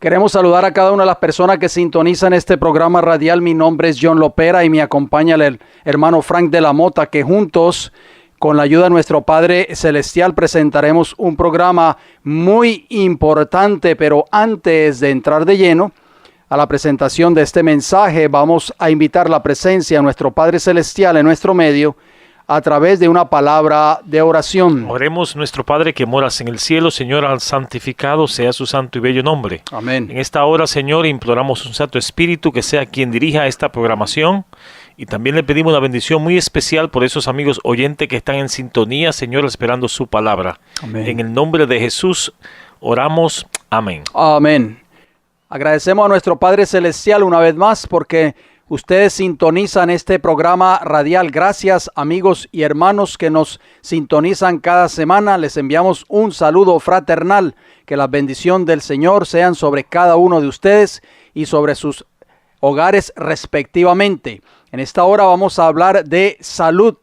Queremos saludar a cada una de las personas que sintonizan este programa radial. Mi nombre es John Lopera y me acompaña el hermano Frank de la Mota, que juntos, con la ayuda de nuestro Padre Celestial, presentaremos un programa muy importante. Pero antes de entrar de lleno a la presentación de este mensaje, vamos a invitar la presencia de nuestro Padre Celestial en nuestro medio a través de una palabra de oración. Oremos. Nuestro Padre que moras en el cielo, Señor, santificado sea su santo y bello nombre. Amén. En esta hora, Señor, imploramos un Santo Espíritu que sea quien dirija esta programación, y también le pedimos una bendición muy especial por esos amigos oyentes que están en sintonía, Señor, esperando su palabra. Amén. En el nombre de Jesús oramos. Amén. Amén. Agradecemos a nuestro Padre Celestial una vez más porque ustedes sintonizan este programa radial. Gracias, amigos y hermanos que nos sintonizan cada semana. Les enviamos un saludo fraternal. Que la bendición del Señor sean sobre cada uno de ustedes y sobre sus hogares respectivamente. En esta hora vamos a hablar de salud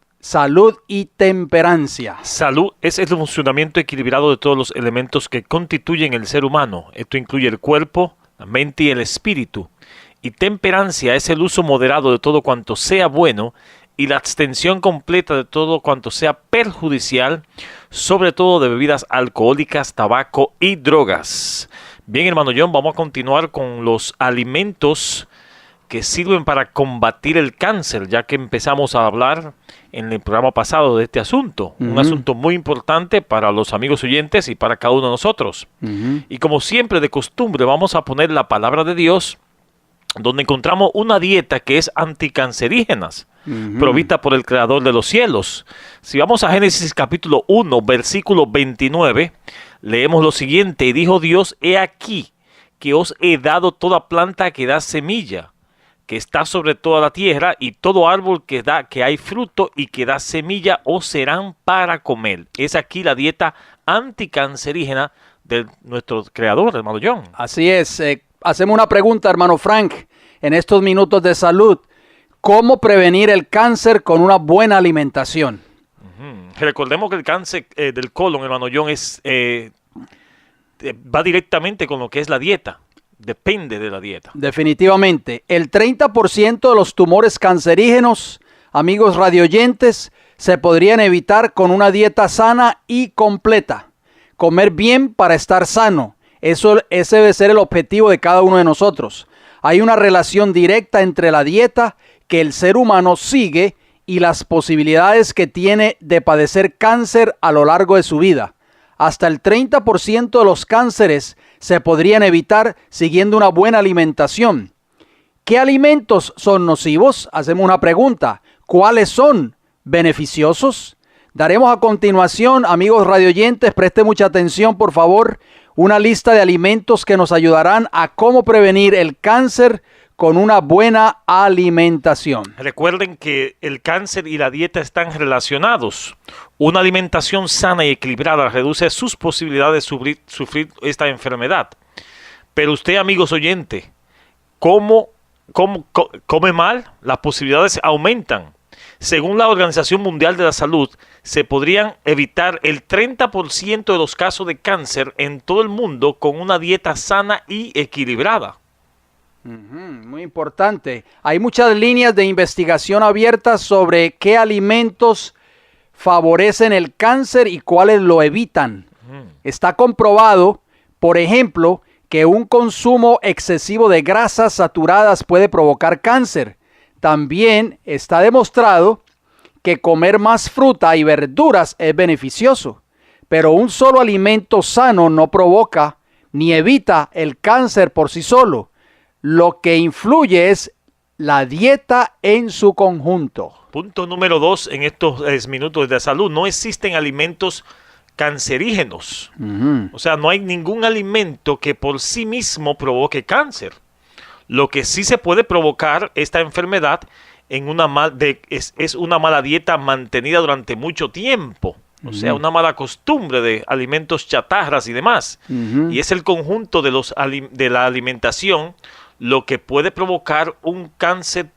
y temperancia. Salud es el funcionamiento equilibrado de todos los elementos que constituyen el ser humano. Esto incluye el cuerpo, la mente y el espíritu. Y temperancia es el uso moderado de todo cuanto sea bueno y la abstención completa de todo cuanto sea perjudicial, sobre todo de bebidas alcohólicas, tabaco y drogas. Bien, hermano John, vamos a continuar con los alimentos que sirven para combatir el cáncer, ya que empezamos a hablar en el programa pasado de este asunto. Un asunto muy importante para los amigos oyentes y para cada uno de nosotros. Y como siempre de costumbre, vamos a poner la palabra de Dios, donde encontramos una dieta que es anticancerígenas, provista por el Creador de los cielos. Si vamos a Génesis capítulo 1, versículo 29, leemos lo siguiente: y dijo Dios, he aquí que os he dado toda planta que da semilla, que está sobre toda la tierra, y todo árbol que hay fruto y que da semilla os serán para comer. Es aquí la dieta anticancerígena de nuestro Creador, hermano John. Así es. Hacemos una pregunta, hermano Frank, en estos minutos de salud. ¿Cómo prevenir el cáncer con una buena alimentación? Recordemos que el cáncer del colon, hermano John, va directamente con lo que es la dieta. Depende de la dieta. Definitivamente. El 30% de los tumores cancerígenos, amigos radioyentes, se podrían evitar con una dieta sana y completa. Comer bien para estar sano. Ese debe ser el objetivo de cada uno de nosotros. Hay una relación directa entre la dieta que el ser humano sigue y las posibilidades que tiene de padecer cáncer a lo largo de su vida. Hasta el 30% de los cánceres se podrían evitar siguiendo una buena alimentación. ¿Qué alimentos son nocivos? Hacemos una pregunta. ¿Cuáles son beneficiosos? Daremos a continuación, amigos radioyentes, preste mucha atención por favor, una lista de alimentos que nos ayudarán a cómo prevenir el cáncer con una buena alimentación. Recuerden que el cáncer y la dieta están relacionados. Una alimentación sana y equilibrada reduce sus posibilidades de sufrir esta enfermedad. Pero usted, amigos oyentes, come mal, las posibilidades aumentan. Según la Organización Mundial de la Salud, se podrían evitar el 30% de los casos de cáncer en todo el mundo con una dieta sana y equilibrada. Muy importante. Hay muchas líneas de investigación abiertas sobre qué alimentos favorecen el cáncer y cuáles lo evitan. Está comprobado, por ejemplo, que un consumo excesivo de grasas saturadas puede provocar cáncer. También está demostrado que comer más fruta y verduras es beneficioso, pero un solo alimento sano no provoca ni evita el cáncer por sí solo. Lo que influye es la dieta en su conjunto. Punto número 2 en estos minutos de salud. No existen alimentos cancerígenos. O sea, no hay ningún alimento que por sí mismo provoque cáncer. Lo que sí se puede provocar esta enfermedad es una mala dieta mantenida durante mucho tiempo. O sea, una mala costumbre de alimentos chatarras y demás. Y es el conjunto de la alimentación lo que puede provocar un cáncer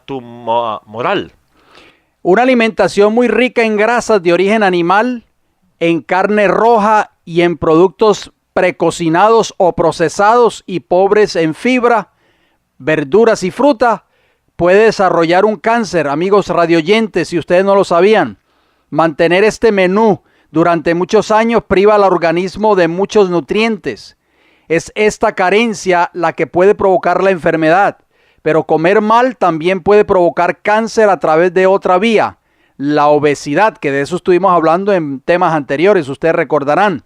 tumoral. Una alimentación muy rica en grasas de origen animal, en carne roja y en productos precocinados o procesados y pobres en fibra, verduras y fruta, puede desarrollar un cáncer. Amigos radioyentes, si ustedes no lo sabían, mantener este menú durante muchos años priva al organismo de muchos nutrientes. Es esta carencia la que puede provocar la enfermedad, pero comer mal también puede provocar cáncer a través de otra vía, la obesidad, que de eso estuvimos hablando en temas anteriores, ustedes recordarán.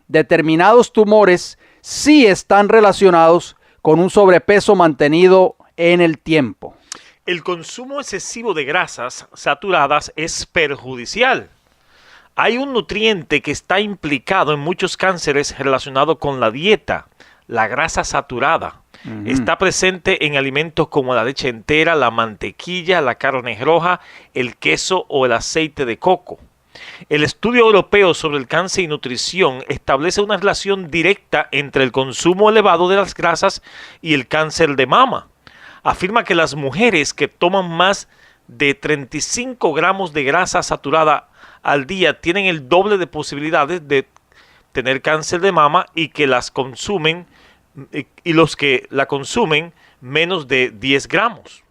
Determinados tumores sí están relacionados con un sobrepeso mantenido en el tiempo. El consumo excesivo de grasas saturadas es perjudicial. Hay un nutriente que está implicado en muchos cánceres relacionado con la dieta, la grasa saturada. Está presente en alimentos como la leche entera, la mantequilla, la carne roja, el queso o el aceite de coco. El estudio europeo sobre el cáncer y nutrición establece una relación directa entre el consumo elevado de las grasas y el cáncer de mama. Afirma que las mujeres que toman más de 35 gramos de grasa saturada al día tienen el doble de posibilidades de tener cáncer de mama y que las consumen y los que la consumen menos de 10 gramos.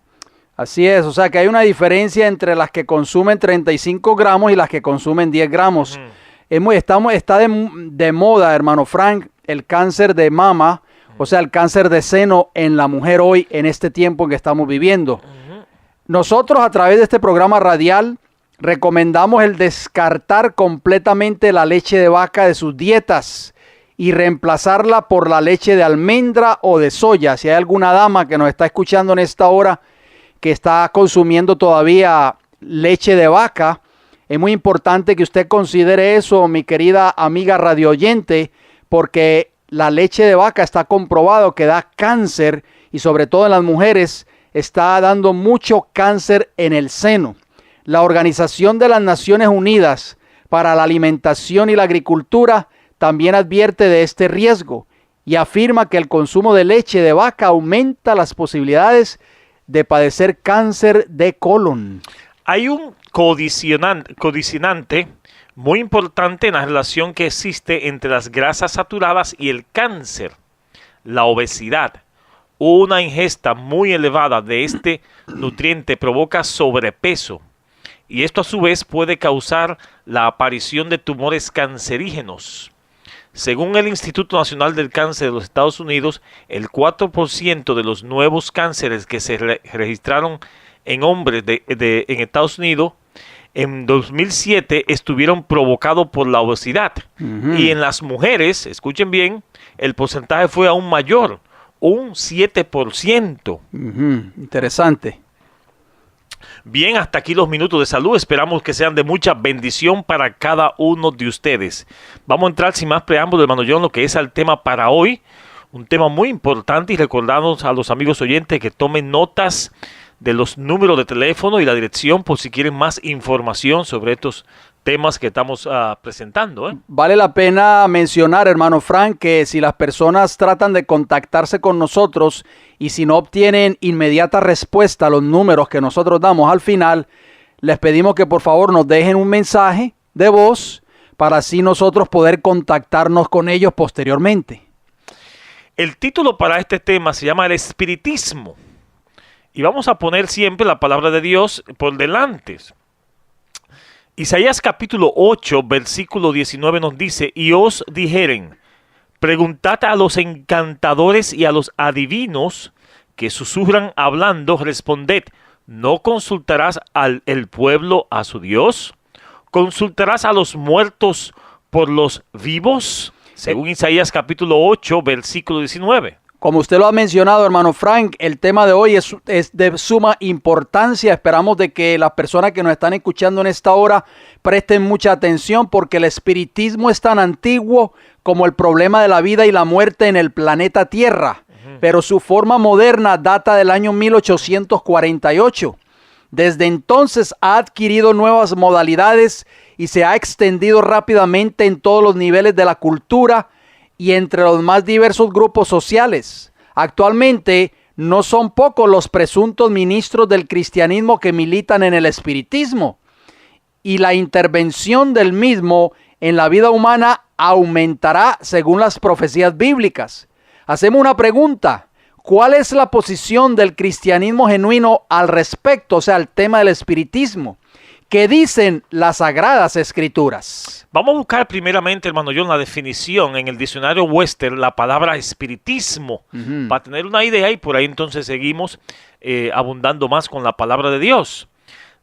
Así es, o sea que hay una diferencia entre las que consumen 35 gramos y las que consumen 10 gramos. Está de moda, hermano Frank, el cáncer de mama, o sea, el cáncer de seno en la mujer hoy, en este tiempo en que estamos viviendo. Nosotros a través de este programa radial recomendamos el descartar completamente la leche de vaca de sus dietas y reemplazarla por la leche de almendra o de soya. Si hay alguna dama que nos está escuchando en esta hora que está consumiendo todavía leche de vaca, es muy importante que usted considere eso, mi querida amiga radioyente, porque la leche de vaca está comprobado que da cáncer y sobre todo en las mujeres está dando mucho cáncer en el seno. La Organización de las Naciones Unidas para la Alimentación y la Agricultura también advierte de este riesgo y afirma que el consumo de leche de vaca aumenta las posibilidades de padecer cáncer de colon. Hay un condicionante muy importante en la relación que existe entre las grasas saturadas y el cáncer, la obesidad. Una ingesta muy elevada de este nutriente provoca sobrepeso y esto a su vez puede causar la aparición de tumores cancerígenos. Según el Instituto Nacional del Cáncer de los Estados Unidos, el 4% de los nuevos cánceres que se registraron en hombres en Estados Unidos en 2007 estuvieron provocados por la obesidad. Y en las mujeres, escuchen bien, el porcentaje fue aún mayor, un 7%. Interesante. Bien, hasta aquí los minutos de salud. Esperamos que sean de mucha bendición para cada uno de ustedes. Vamos a entrar sin más preámbulo, hermano John, lo que es el tema para hoy. Un tema muy importante y recordamos a los amigos oyentes que tomen notas de los números de teléfono y la dirección por si quieren más información sobre estos temas que estamos presentando. Vale la pena mencionar, hermano Frank, que si las personas tratan de contactarse con nosotros y si no obtienen inmediata respuesta a los números que nosotros damos al final, les pedimos que por favor nos dejen un mensaje de voz para así nosotros poder contactarnos con ellos posteriormente. El título para este tema se llama el espiritismo y vamos a poner siempre la palabra de Dios por delante. Isaías capítulo 8, versículo 19 nos dice: y os dijeren, preguntad a los encantadores y a los adivinos que susurran hablando, responded, ¿no consultarás al pueblo a su Dios? ¿Consultarás a los muertos por los vivos? Según Isaías capítulo 8, versículo 19. Como usted lo ha mencionado, hermano Frank, el tema de hoy es de suma importancia. Esperamos de que las personas que nos están escuchando en esta hora presten mucha atención porque el espiritismo es tan antiguo como el problema de la vida y la muerte en el planeta Tierra. Pero su forma moderna data del año 1848. Desde entonces ha adquirido nuevas modalidades y se ha extendido rápidamente en todos los niveles de la cultura y entre los más diversos grupos sociales. Actualmente no son pocos los presuntos ministros del cristianismo que militan en el espiritismo y la intervención del mismo en la vida humana aumentará según las profecías bíblicas. Hacemos una pregunta. ¿Cuál es la posición del cristianismo genuino al respecto? O sea, al tema del espiritismo. ¿Qué dicen las Sagradas Escrituras? Vamos a buscar primeramente, hermano John, la definición en el diccionario Webster, la palabra espiritismo, para tener una idea, y por ahí entonces seguimos abundando más con la palabra de Dios.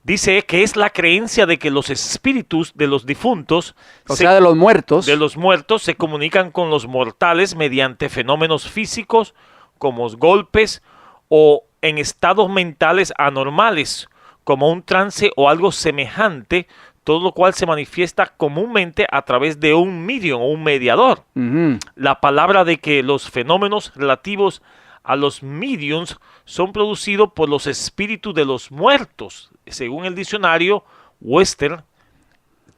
Dice que es la creencia de que los espíritus de los difuntos, O sea, de los muertos. de los muertos, se comunican con los mortales mediante fenómenos físicos como golpes o en estados mentales anormales, como un trance o algo semejante, todo lo cual se manifiesta comúnmente a través de un medium o un mediador. La palabra de que los fenómenos relativos a los mediums son producidos por los espíritus de los muertos. Según el diccionario Webster,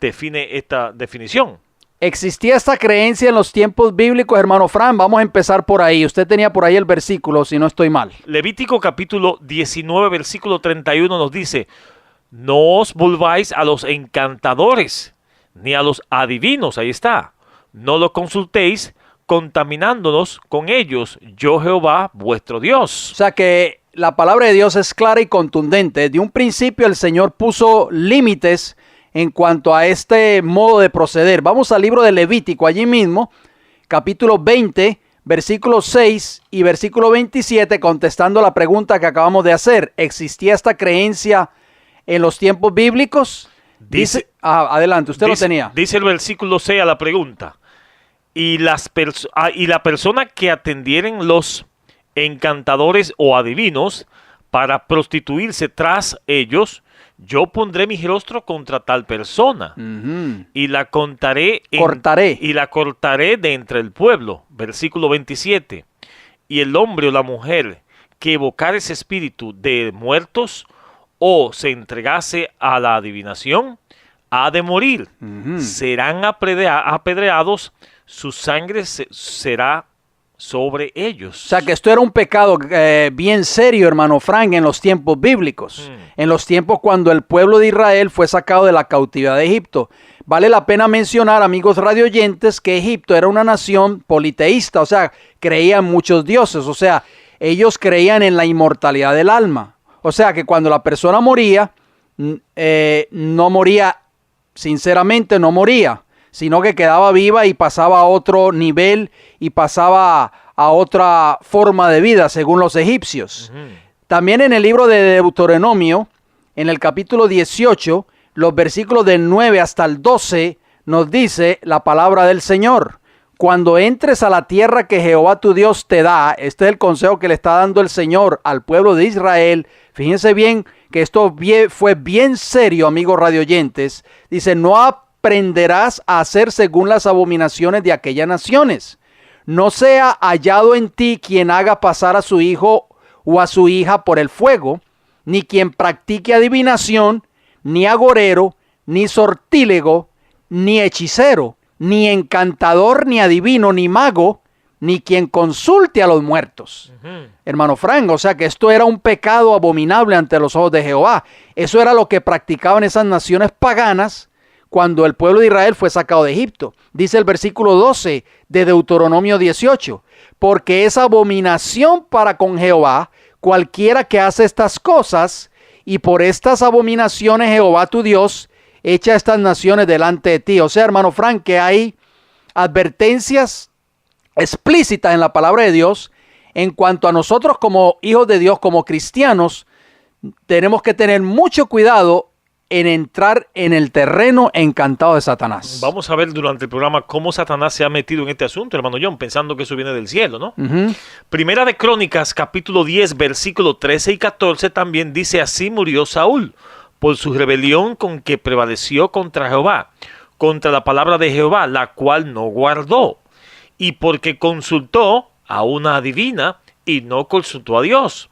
define esta definición. ¿Existía esta creencia en los tiempos bíblicos, hermano Fran? Vamos a empezar por ahí. Usted tenía por ahí el versículo, si no estoy mal. Levítico capítulo 19, versículo 31 nos dice: no os volváis a los encantadores, ni a los adivinos, ahí está. No lo consultéis, contaminándonos con ellos, yo Jehová vuestro Dios. O sea que la palabra de Dios es clara y contundente. Desde un principio el Señor puso límites en cuanto a este modo de proceder. Vamos al libro de Levítico, allí mismo, capítulo 20, versículo 6 y versículo 27, contestando la pregunta que acabamos de hacer. ¿Existía esta creencia en los tiempos bíblicos? Adelante, usted lo tenía. Dice el versículo 6 a la pregunta: y la persona que atendieren los encantadores o adivinos para prostituirse tras ellos, yo pondré mi rostro contra tal persona y la cortaré de entre el pueblo. Versículo 27. Y el hombre o la mujer que evocare ese espíritu de muertos o se entregase a la adivinación, ha de morir. Serán apedreados, su sangre será sobre ellos. O sea que esto era un pecado bien serio, hermano Frank, en los tiempos bíblicos. En los tiempos cuando el pueblo de Israel fue sacado de la cautividad de Egipto. Vale la pena mencionar, amigos radioyentes, que Egipto era una nación politeísta, o sea, creía en muchos dioses, o sea, ellos creían en la inmortalidad del alma. O sea que cuando la persona moría, no moría, sinceramente no moría, sino que quedaba viva y pasaba a otro nivel y pasaba a otra forma de vida, según los egipcios. También en el libro de Deuteronomio, en el capítulo 18, los versículos del 9 hasta el 12, nos dice la palabra del Señor: cuando entres a la tierra que Jehová tu Dios te da, este es el consejo que le está dando el Señor al pueblo de Israel. Fíjense bien que esto fue bien serio, amigos radioyentes. Dice: no aprenderás a hacer según las abominaciones de aquellas naciones. No sea hallado en ti quien haga pasar a su hijo o a su hija por el fuego, ni quien practique adivinación, ni agorero, ni sortílego, ni hechicero, ni encantador, ni adivino, ni mago, ni quien consulte a los muertos. Hermano Frank, o sea que esto era un pecado abominable ante los ojos de Jehová. Eso era lo que practicaban esas naciones paganas cuando el pueblo de Israel fue sacado de Egipto. Dice el versículo 12 de Deuteronomio 18: porque es abominación para con Jehová cualquiera que hace estas cosas, y por estas abominaciones Jehová tu Dios echa estas naciones delante de ti. O sea, hermano Frank, que hay advertencias explícitas en la palabra de Dios en cuanto a nosotros como hijos de Dios, como cristianos. Tenemos que tener mucho cuidado en entrar en el terreno encantado de Satanás. Vamos a ver durante el programa cómo Satanás se ha metido en este asunto, hermano John, pensando que eso viene del cielo, ¿no? Primera de Crónicas, capítulo 10, versículo 13 y 14 también dice: así murió Saúl por su rebelión con que prevaleció contra Jehová, contra la palabra de Jehová, la cual no guardó, y porque consultó a una adivina y no consultó a Dios.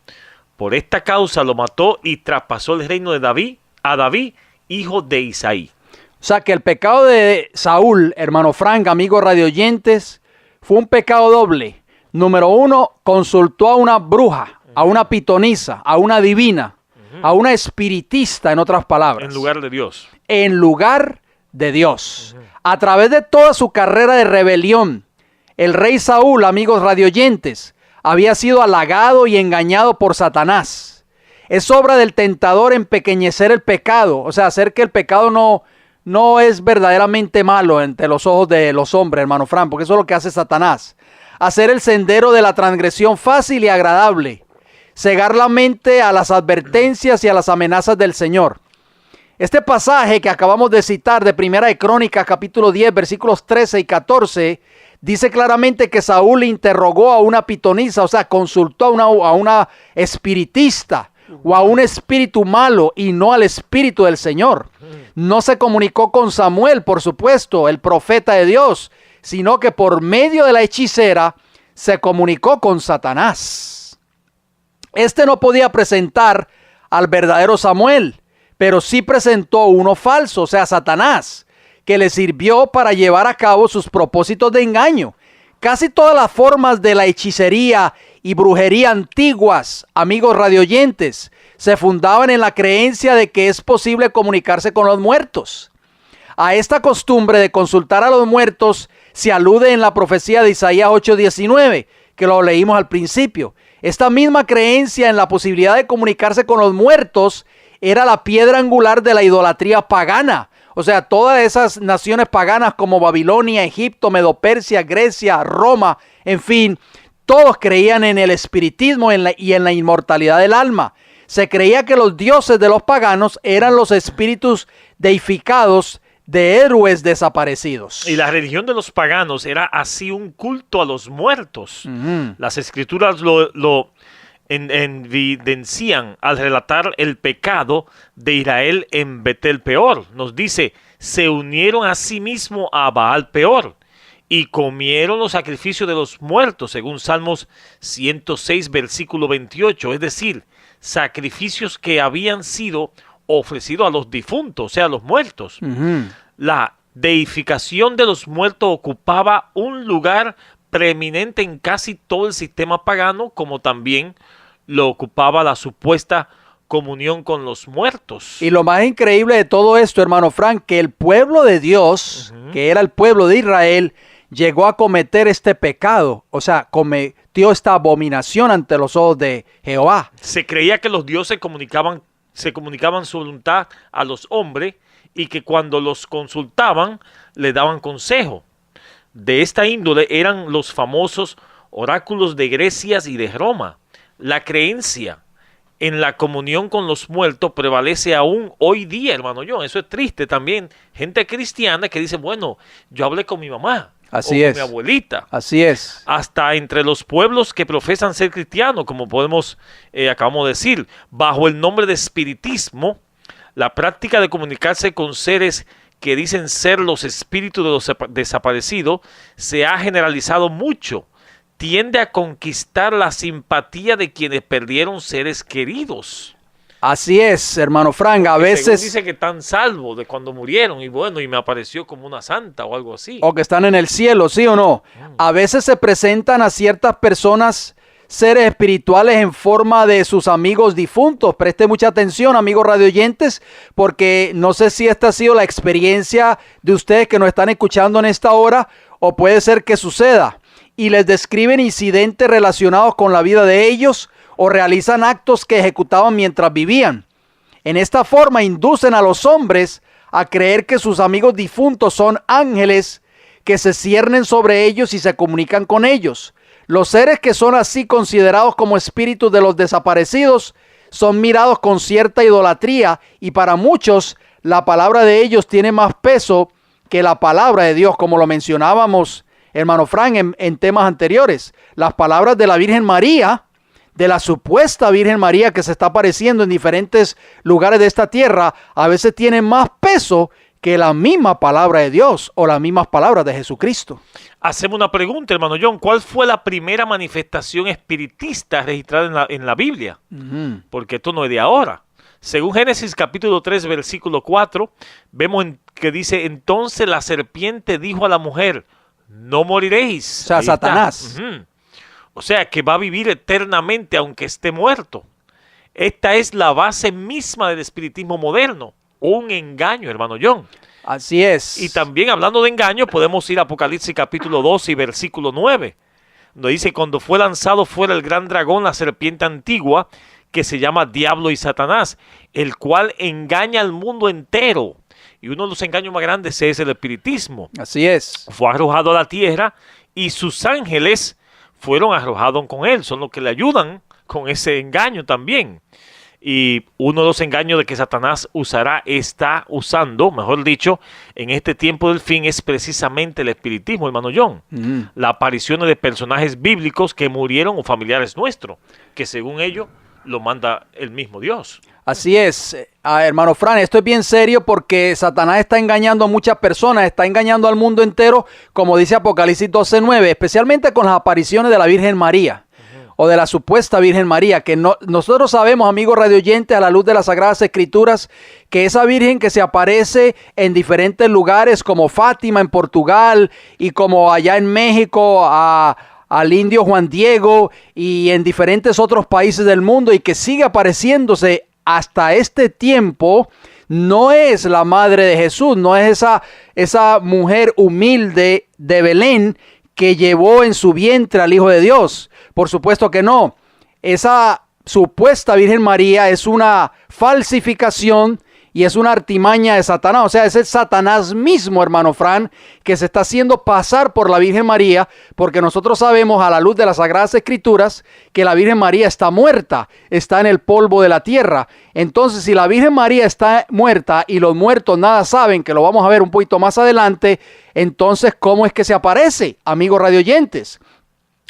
Por esta causa lo mató y traspasó el reino de David a David, hijo de Isaí. O sea que el pecado de Saúl, hermano Frank, amigos radioyentes, fue un pecado doble. Número uno, consultó a una bruja, a una pitonisa, a una divina, a una espiritista, en otras palabras. En lugar de Dios. En lugar de Dios. A través de toda su carrera de rebelión, el rey Saúl, amigos radioyentes, había sido halagado y engañado por Satanás. Es obra del tentador empequeñecer el pecado, o sea, hacer que el pecado no es verdaderamente malo ante los ojos de los hombres, hermano Fran, porque eso es lo que hace Satanás. Hacer el sendero de la transgresión fácil y agradable. Cegar la mente a las advertencias y a las amenazas del Señor. Este pasaje que acabamos de citar de Primera de Crónicas, capítulo 10, versículos 13 y 14, dice claramente que Saúl interrogó a una pitonisa, o sea, consultó a una espiritista o a un espíritu malo y no al espíritu del Señor. No se comunicó con Samuel, por supuesto, el profeta de Dios, sino que por medio de la hechicera se comunicó con Satanás. Este no podía presentar al verdadero Samuel, pero sí presentó uno falso, o sea, Satanás, que le sirvió para llevar a cabo sus propósitos de engaño. Casi todas las formas de la hechicería y brujería antiguas, amigos radioyentes, se fundaban en la creencia de que es posible comunicarse con los muertos. A esta costumbre de consultar a los muertos se alude en la profecía de Isaías 8:19, que lo leímos al principio. Esta misma creencia en la posibilidad de comunicarse con los muertos era la piedra angular de la idolatría pagana. O sea, todas esas naciones paganas como Babilonia, Egipto, Medo-Persia, Grecia, Roma, en fin, todos creían en el espiritismo y en la inmortalidad del alma. Se creía que los dioses de los paganos eran los espíritus deificados de héroes desaparecidos. Y la religión de los paganos era así un culto a los muertos. Las escrituras lo evidencian al relatar el pecado de Israel en Betel Peor. Nos dice, se unieron a sí mismo a Baal Peor y comieron los sacrificios de los muertos, según Salmos 106, versículo 28. Es decir, sacrificios que habían sido ofrecidos a los difuntos, o sea, a los muertos. La deificación de los muertos ocupaba un lugar preeminente en casi todo el sistema pagano, como también lo ocupaba la supuesta comunión con los muertos. Y lo más increíble de todo esto, hermano Frank, que el pueblo de Dios, que era el pueblo de Israel, llegó a cometer este pecado, o sea, cometió esta abominación ante los ojos de Jehová. Se creía que los dioses se comunicaban su voluntad a los hombres y que cuando los consultaban le daban consejo. De esta índole eran los famosos oráculos de Grecia y de Roma. La creencia en la comunión con los muertos prevalece aún hoy día, hermano John. Eso es triste también. Gente cristiana que dice, bueno, yo hablé con mi mamá. Así o es. con mi abuelita. Así es. Hasta entre los pueblos que profesan ser cristianos, como acabamos de decir, bajo el nombre de espiritismo, la práctica de comunicarse con seres que dicen ser los espíritus de los desaparecidos se ha generalizado mucho. Tiende a conquistar la simpatía de quienes perdieron seres queridos. Así es, hermano Frank, a veces dice que están salvos de cuando murieron y bueno, y me apareció como una santa o algo así. O que están en el cielo, ¿sí o no? A veces se presentan a ciertas personas seres espirituales en forma de sus amigos difuntos. Preste mucha atención, amigos radioyentes, porque no sé si esta ha sido la experiencia de ustedes que nos están escuchando en esta hora, o puede ser que suceda. Y les describen incidentes relacionados con la vida de ellos o realizan actos que ejecutaban mientras vivían. En esta forma inducen a los hombres a creer que sus amigos difuntos son ángeles que se ciernen sobre ellos y se comunican con ellos. Los seres que son así considerados como espíritus de los desaparecidos son mirados con cierta idolatría y para muchos la palabra de ellos tiene más peso que la palabra de Dios, como lo mencionábamos, hermano Frank, en temas anteriores. Las palabras de la Virgen María, de la supuesta Virgen María que se está apareciendo en diferentes lugares de esta tierra, a veces tienen más peso que la misma palabra de Dios o las mismas palabras de Jesucristo. Hacemos una pregunta, hermano John. ¿Cuál fue la primera manifestación espiritista registrada en la Biblia? Porque esto no es de ahora. Según Génesis capítulo 3, versículo 4, vemos que dice, entonces la serpiente dijo a la mujer, no moriréis. O sea, Satanás. O sea, que va a vivir eternamente aunque esté muerto. Esta es la base misma del espiritismo moderno. Un engaño, hermano John. Así es. Y también hablando de engaño, podemos ir a Apocalipsis capítulo 2 y versículo 9, donde dice: cuando fue lanzado fuera el gran dragón, la serpiente antigua, que se llama Diablo y Satanás, el cual engaña al mundo entero. Y uno de los engaños más grandes es el espiritismo. Así es. Fue arrojado a la tierra y sus ángeles fueron arrojados con él. Son los que le ayudan con ese engaño también. Y uno de los engaños de que Satanás está usando, mejor dicho, en este tiempo del fin, es precisamente el espiritismo, hermano John. Las apariciones de personajes bíblicos que murieron o familiares nuestros, que según ellos lo manda el mismo Dios. Así es, hermano Fran, esto es bien serio porque Satanás está engañando a muchas personas, está engañando al mundo entero, como dice Apocalipsis 12:9, especialmente con las apariciones de la Virgen María. O de la supuesta Virgen María, que nosotros sabemos, amigos radioyentes, a la luz de las Sagradas Escrituras, que esa Virgen que se aparece en diferentes lugares, como Fátima en Portugal, y como allá en México al indio Juan Diego, y en diferentes otros países del mundo, y que sigue apareciéndose hasta este tiempo, no es la madre de Jesús, no es esa mujer humilde de Belén, que llevó en su vientre al Hijo de Dios. Por supuesto que no. Esa supuesta Virgen María es una falsificación y es una artimaña de Satanás. O sea, es el Satanás mismo, hermano Fran, que se está haciendo pasar por la Virgen María, porque nosotros sabemos a la luz de las Sagradas Escrituras que la Virgen María está muerta, está en el polvo de la tierra. Entonces, si la Virgen María está muerta y los muertos nada saben, que lo vamos a ver un poquito más adelante, entonces, ¿cómo es que se aparece, amigos radioyentes?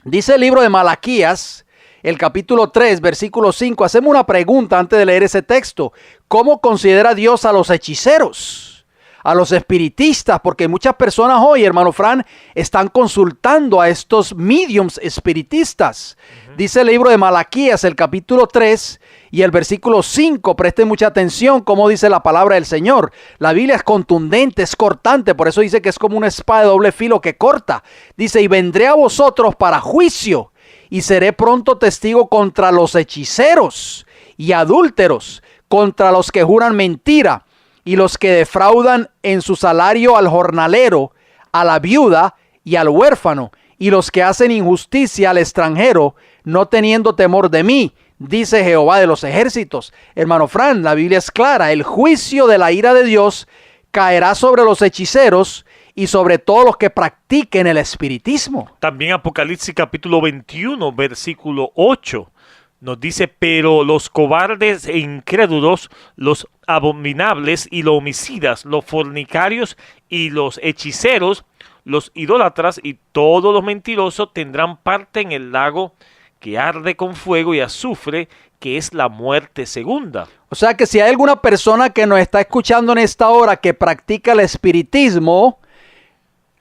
Dice el libro de Malaquías, el capítulo 3, versículo 5. Hacemos una pregunta antes de leer ese texto. ¿Cómo considera Dios a los hechiceros, a los espiritistas? Porque muchas personas hoy, hermano Fran, están consultando a estos mediums espiritistas. Dice el libro de Malaquías, el capítulo 3 y el versículo 5. Presten mucha atención cómo dice la palabra del Señor. La Biblia es contundente, es cortante, por eso dice que es como una espada de doble filo que corta. Dice: y vendré a vosotros para juicio, y seré pronto testigo contra los hechiceros y adúlteros, contra los que juran mentira, y los que defraudan en su salario al jornalero, a la viuda y al huérfano, y los que hacen injusticia al extranjero, no teniendo temor de mí, dice Jehová de los ejércitos. Hermano Fran, la Biblia es clara: el juicio de la ira de Dios caerá sobre los hechiceros y sobre todos los que practiquen el espiritismo. También Apocalipsis capítulo 21, versículo 8, nos dice: pero los cobardes e incrédulos, los abominables y los homicidas, los fornicarios y los hechiceros, los idólatras y todos los mentirosos tendrán parte en el lago que arde con fuego y azufre, que es la muerte segunda. O sea que si hay alguna persona que nos está escuchando en esta hora que practica el espiritismo,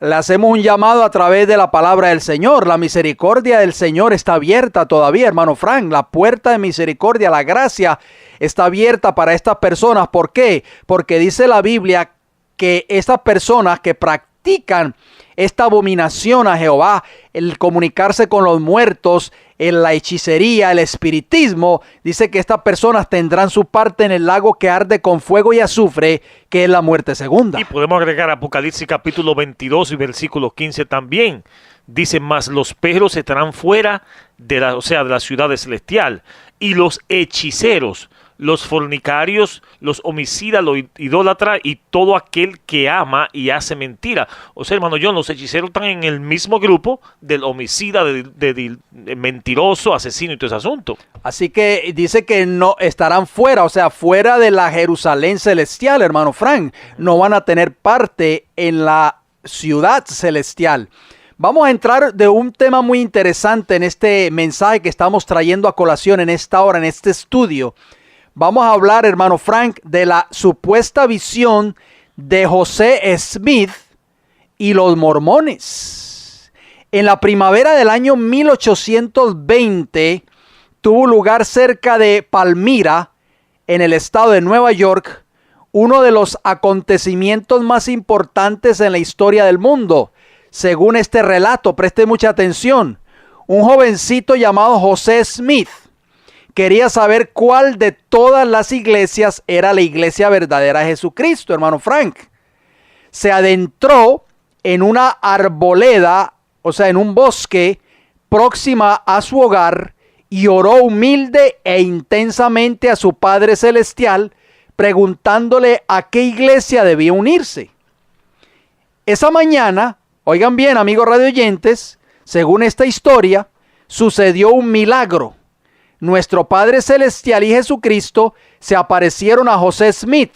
le hacemos un llamado a través de la palabra del Señor. La misericordia del Señor está abierta todavía, hermano Frank. La puerta de misericordia, la gracia, está abierta para estas personas. ¿Por qué? Porque dice la Biblia que estas personas que practican esta abominación a Jehová, el comunicarse con los muertos, en la hechicería, el espiritismo, dice que estas personas tendrán su parte en el lago que arde con fuego y azufre, que es la muerte segunda. Y podemos agregar Apocalipsis capítulo 22 y versículo 15 también. Dice: mas los perros estarán fuera de la ciudad celestial, y los hechiceros, los fornicarios, los homicidas, los idólatras y todo aquel que ama y hace mentira. O sea, hermano John, los hechiceros están en el mismo grupo del homicida, del mentiroso, asesino y todo ese asunto. Así que dice que no estarán fuera, o sea, fuera de la Jerusalén celestial, hermano Frank. No van a tener parte en la ciudad celestial. Vamos a entrar de un tema muy interesante en este mensaje que estamos trayendo a colación en esta hora, en este estudio. Vamos a hablar, hermano Frank, de la supuesta visión de José Smith y los mormones. En la primavera del año 1820 tuvo lugar cerca de Palmira, en el estado de Nueva York, uno de los acontecimientos más importantes en la historia del mundo. Según este relato, preste mucha atención, un jovencito llamado José Smith quería saber cuál de todas las iglesias era la iglesia verdadera de Jesucristo, hermano Frank. se adentró en una arboleda, o sea, en un bosque próxima a su hogar, y oró humilde e intensamente a su Padre Celestial, preguntándole a qué iglesia debía unirse. Esa mañana, oigan bien, amigos radioyentes, según esta historia, sucedió un milagro. Nuestro Padre Celestial y Jesucristo se aparecieron a José Smith.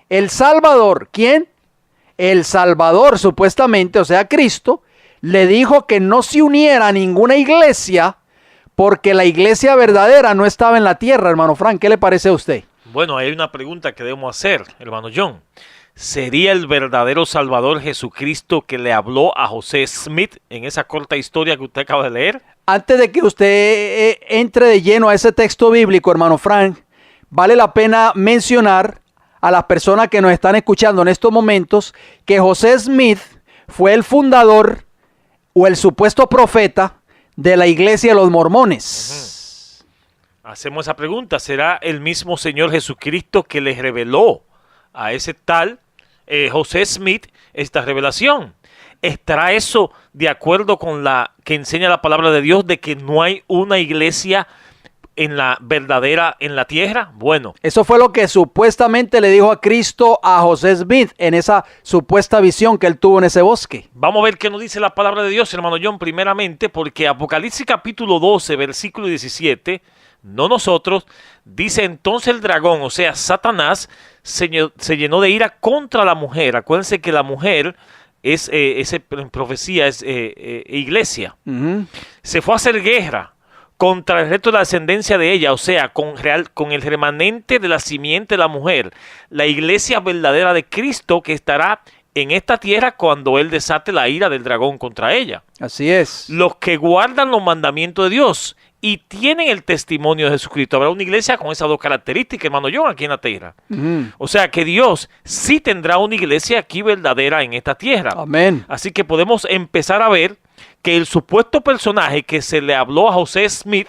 El Salvador, ¿quién? El Salvador, supuestamente, o sea, Cristo, le dijo que no se uniera a ninguna iglesia porque la iglesia verdadera no estaba en la tierra, hermano Frank. ¿Qué le parece a usted? Bueno, hay una pregunta que debemos hacer, hermano John. ¿Sería el verdadero Salvador Jesucristo que le habló a José Smith en esa corta historia que usted acaba de leer? Antes de que usted entre de lleno a ese texto bíblico, hermano Frank, vale la pena mencionar a las personas que nos están escuchando en estos momentos que José Smith fue el fundador o el supuesto profeta de la iglesia de los mormones. Hacemos esa pregunta. ¿Será el mismo Señor Jesucristo que le reveló a ese tal José Smith esta revelación? ¿Estará eso de acuerdo con la que enseña la palabra de Dios de que no hay una iglesia en la verdadera en la tierra? Bueno, eso fue lo que supuestamente le dijo a Cristo a José Smith en esa supuesta visión que él tuvo en ese bosque. Vamos a ver qué nos dice la palabra de Dios, hermano John, primeramente, porque Apocalipsis capítulo 12, versículo 17, no nosotros, dice: entonces el dragón, o sea, Satanás, se llenó de ira contra la mujer. Acuérdense que la mujer es, en profecía, es iglesia. Se fue a hacer guerra contra el resto de la descendencia de ella, o sea, con el remanente de la simiente de la mujer, la iglesia verdadera de Cristo que estará en esta tierra cuando él desate la ira del dragón contra ella. Así es. Los que guardan los mandamientos de Dios y tienen el testimonio de Jesucristo. Habrá una iglesia con esas dos características, hermano John, aquí en la tierra. O sea que Dios sí tendrá una iglesia aquí verdadera en esta tierra. Amén. Así que podemos empezar a ver que el supuesto personaje que se le habló a José Smith,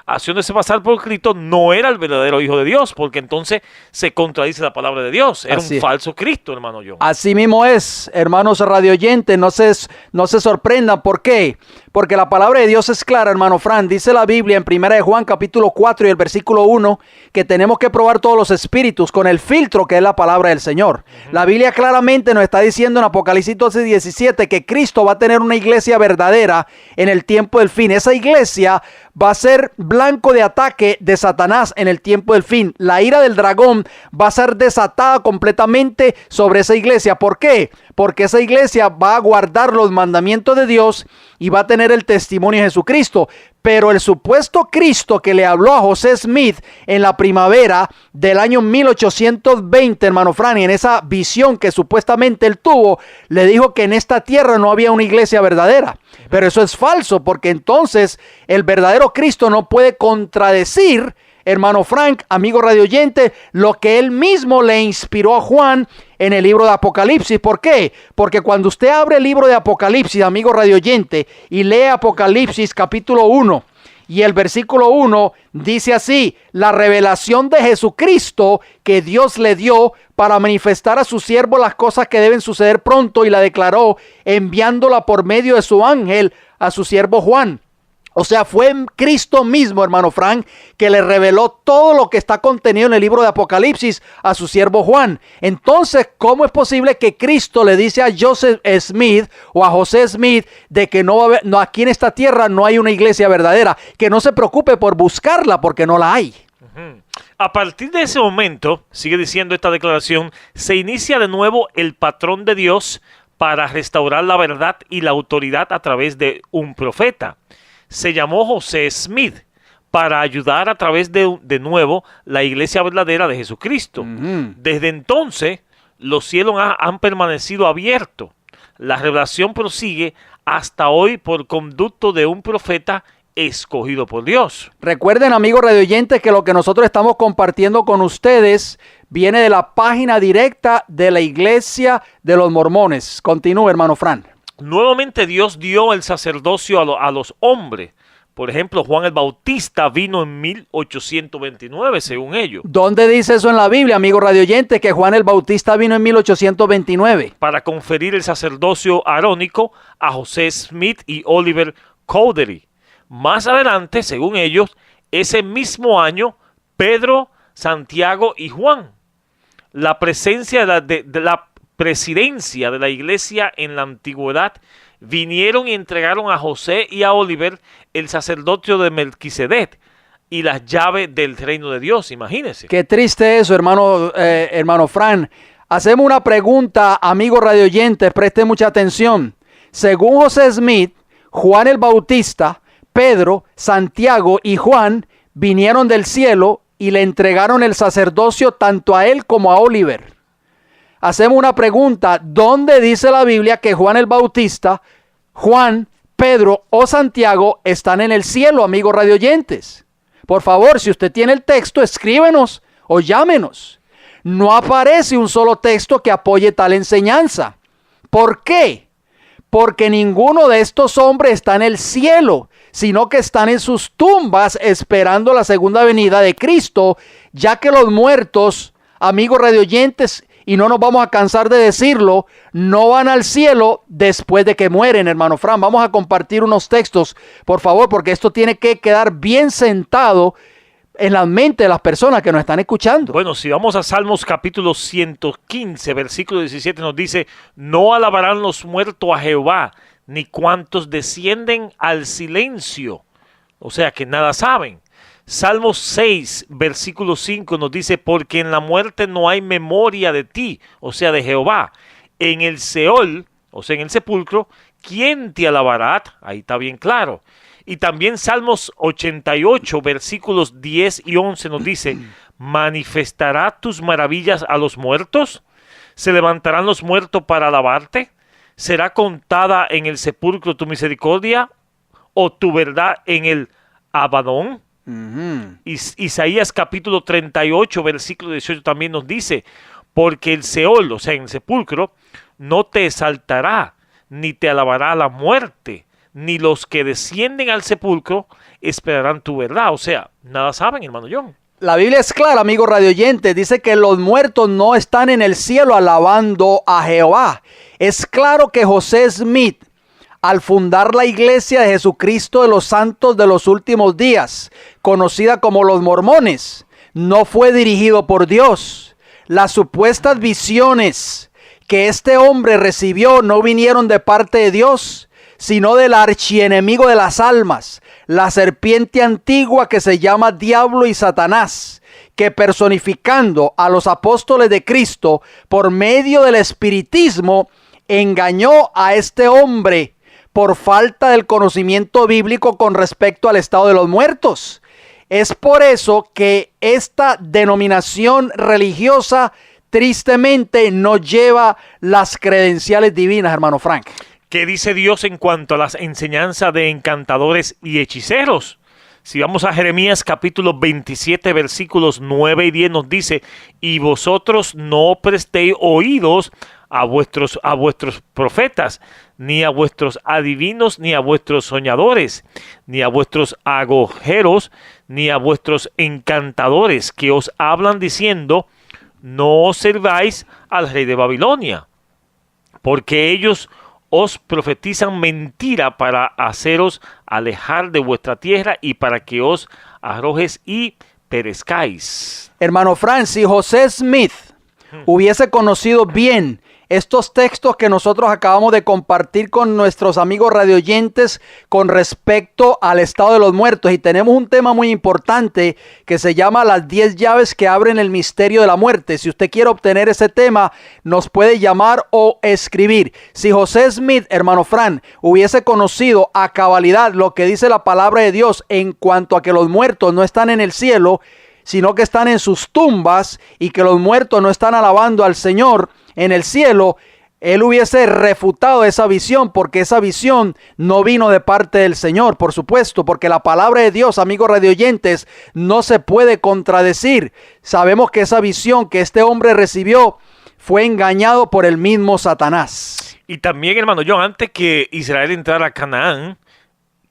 haciéndose pasar por Cristo, no era el verdadero Hijo de Dios, porque entonces se contradice la palabra de Dios. Era un falso Cristo, hermano John. Así mismo es, hermanos radioyentes, no se sorprendan. ¿Por qué? Porque la palabra de Dios es clara, hermano Fran. Dice la Biblia en 1 de Juan capítulo 4 y el versículo 1 que tenemos que probar todos los espíritus con el filtro que es la palabra del Señor. La Biblia claramente nos está diciendo en Apocalipsis 12:17 que Cristo va a tener una iglesia verdadera en el tiempo del fin. Esa iglesia va a ser blanco de ataque de Satanás en el tiempo del fin. La ira del dragón va a ser desatada completamente sobre esa iglesia. ¿Por qué? Porque esa iglesia va a guardar los mandamientos de Dios y va a tener el testimonio de Jesucristo. Pero el supuesto Cristo que le habló a José Smith en la primavera del año 1820, hermano Franny, en esa visión que supuestamente él tuvo, le dijo que en esta tierra no había una iglesia verdadera. Pero eso es falso, porque entonces el verdadero Cristo no puede contradecir, hermano Frank, amigo radioyente, lo que él mismo le inspiró a Juan en el libro de Apocalipsis. ¿Por qué? Porque cuando usted abre el libro de Apocalipsis, amigo radioyente, y lee Apocalipsis capítulo 1 y el versículo 1, dice así: la revelación de Jesucristo que Dios le dio para manifestar a su siervo las cosas que deben suceder pronto, y la declaró enviándola por medio de su ángel a su siervo Juan. O sea, fue Cristo mismo, hermano Frank, que le reveló todo lo que está contenido en el libro de Apocalipsis a su siervo Juan. Entonces, ¿cómo es posible que Cristo le dice a Joseph Smith o a José Smith de que no va a haber, aquí en esta tierra no hay una iglesia verdadera? Que no se preocupe por buscarla, porque no la hay. A partir de ese momento, sigue diciendo esta declaración, se inicia de nuevo el patrón de Dios para restaurar la verdad y la autoridad a través de un profeta. Se llamó José Smith para ayudar a través de nuevo la iglesia verdadera de Jesucristo. Desde entonces, los cielos han permanecido abiertos. La revelación prosigue hasta hoy por conducto de un profeta escogido por Dios. Recuerden, amigos radioyentes, que lo que nosotros estamos compartiendo con ustedes viene de la página directa de la iglesia de los mormones. Continúe, hermano Fran. Nuevamente Dios dio el sacerdocio a los hombres Por ejemplo, Juan el Bautista vino en 1829, según ellos, ¿Dónde dice eso en la Biblia, amigo radioyente, que Juan el Bautista vino en 1829? para conferir el sacerdocio arónico a José Smith y Oliver Cowdery. Más adelante, según ellos, ese mismo año, Pedro, Santiago y Juan. La presencia de la presidencia de la iglesia en la antigüedad vinieron y entregaron a José y a Oliver el sacerdocio de Melquisedec y las llaves del reino de Dios, imagínense. Qué triste eso, hermano Fran. Hacemos una pregunta, amigos radioyentes, preste mucha atención. Según José Smith, Juan el Bautista, Pedro, Santiago y Juan vinieron del cielo y le entregaron el sacerdocio tanto a él como a Oliver. Hacemos una pregunta, ¿dónde dice la Biblia que Juan el Bautista, Juan, Pedro o Santiago están en el cielo, amigos radioyentes? Por favor, si usted tiene el texto, escríbenos o llámenos. No aparece un solo texto que apoye tal enseñanza. ¿Por qué? Porque ninguno de estos hombres está en el cielo, sino que están en sus tumbas esperando la segunda venida de Cristo, ya que los muertos, amigos radioyentes, y no nos vamos a cansar de decirlo, no van al cielo después de que mueren, hermano Fran. Vamos a compartir unos textos, por favor, porque esto tiene que quedar bien sentado en la mente de las personas que nos están escuchando. Bueno, si vamos a Salmos capítulo 115, versículo 17, nos dice, no alabarán los muertos a Jehová, ni cuantos descienden al silencio. O sea, que nada saben. Salmos 6, versículo 5 nos dice, porque en la muerte no hay memoria de ti, o sea, de Jehová. En el Seol, o sea, en el sepulcro, ¿quién te alabará? Ahí está bien claro. Y también Salmos 88, versículos 10 y 11 nos dice, ¿manifestará tus maravillas a los muertos? ¿Se levantarán los muertos para alabarte? ¿Será contada en el sepulcro tu misericordia o tu verdad en el Abadón? Isaías capítulo 38, versículo 18 también nos dice, porque el Seol, o sea, en el sepulcro, no te exaltará, ni te alabará la muerte, ni los que descienden al sepulcro esperarán tu verdad. O sea, nada saben, hermano John. La Biblia es clara, amigo radioyente, dice que los muertos no están en el cielo alabando a Jehová. Es claro que José Smith, al fundar la iglesia de Jesucristo de los Santos de los Últimos Días, conocida como los Mormones, no fue dirigido por Dios. Las supuestas visiones que este hombre recibió no vinieron de parte de Dios, sino del archienemigo de las almas, la serpiente antigua que se llama Diablo y Satanás, que personificando a los apóstoles de Cristo por medio del espiritismo, engañó a este hombre por falta del conocimiento bíblico con respecto al estado de los muertos. Es por eso que esta denominación religiosa tristemente no lleva las credenciales divinas, hermano Frank. ¿Qué dice Dios en cuanto a las enseñanzas de encantadores y hechiceros? Si vamos a Jeremías capítulo 27, versículos 9 y 10 nos dice, y vosotros no prestéis oídos a vuestros profetas, ni a vuestros adivinos, ni a vuestros soñadores, ni a vuestros agoreros, ni a vuestros encantadores, que os hablan diciendo, no os serváis al rey de Babilonia, porque ellos os profetizan mentira para haceros alejar de vuestra tierra y para que os arrojes y perezcáis. Hermano Francis, José Smith hubiese conocido bien estos textos que nosotros acabamos de compartir con nuestros amigos radioyentes con respecto al estado de los muertos. Y tenemos un tema muy importante que se llama las 10 llaves que abren el misterio de la muerte. Si usted quiere obtener ese tema, nos puede llamar o escribir. Si José Smith, hermano Fran, hubiese conocido a cabalidad lo que dice la palabra de Dios en cuanto a que los muertos no están en el cielo, sino que están en sus tumbas y que los muertos no están alabando al Señor en el cielo, él hubiese refutado esa visión, porque esa visión no vino de parte del Señor, por supuesto, porque la palabra de Dios, amigos radioyentes, no se puede contradecir. Sabemos que esa visión que este hombre recibió fue engañado por el mismo Satanás. Y también, hermano John, antes que Israel entrara a Canaán,